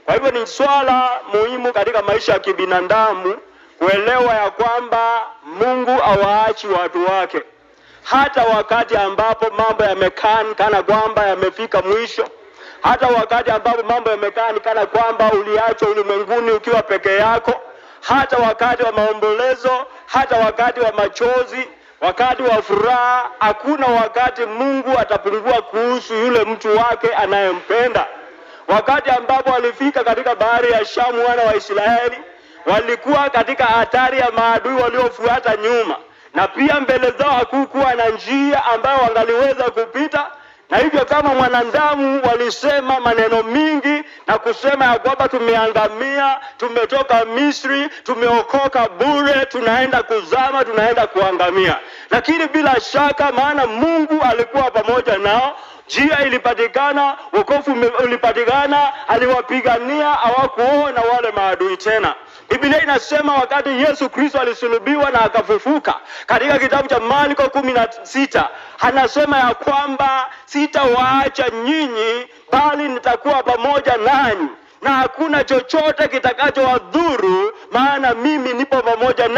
Kwa hivyo ni swala muhimu katika maisha ya kibinadamu kuelewa ya kwamba Mungu hawaachi watu wake. Hata wakati ambapo mambo yamekaa kana kwamba yamefika mwisho, hata wakati ambapo mambo yamekaa kana kwamba uliachwa ulimwenguni ukiwa peke yako, hata wakati wa maombolezo, hata wakati wa machozi, wakati wa furaha, hakuna wakati Mungu atapungua kuhusu yule mtu wake anayempenda. Wakati ambapo walifika katika bahari ya Shamu, wana wa Israeli walikuwa katika hatari ya maadui waliofuata nyuma, na pia mbele zao hakukuwa na njia ambayo wangaliweza kupita. Na hivyo kama mwanadamu walisema maneno mingi na kusema ya kwamba tumeangamia, tumetoka Misri, tumeokoka bure, tunaenda kuzama, tunaenda kuangamia. Lakini bila shaka, maana Mungu alikuwa pamoja nao, njia ilipatikana, wokovu ulipatikana, aliwapigania, hawakuona wale maadui tena. Biblia inasema wakati Yesu Kristo alisulubiwa na akafufuka, katika kitabu cha Marko 16, anasema ya kwamba sitawaacha nyinyi, bali nitakuwa pamoja nanyi, na hakuna chochote kitakachowadhuru, maana mimi nipo pamoja nanyi.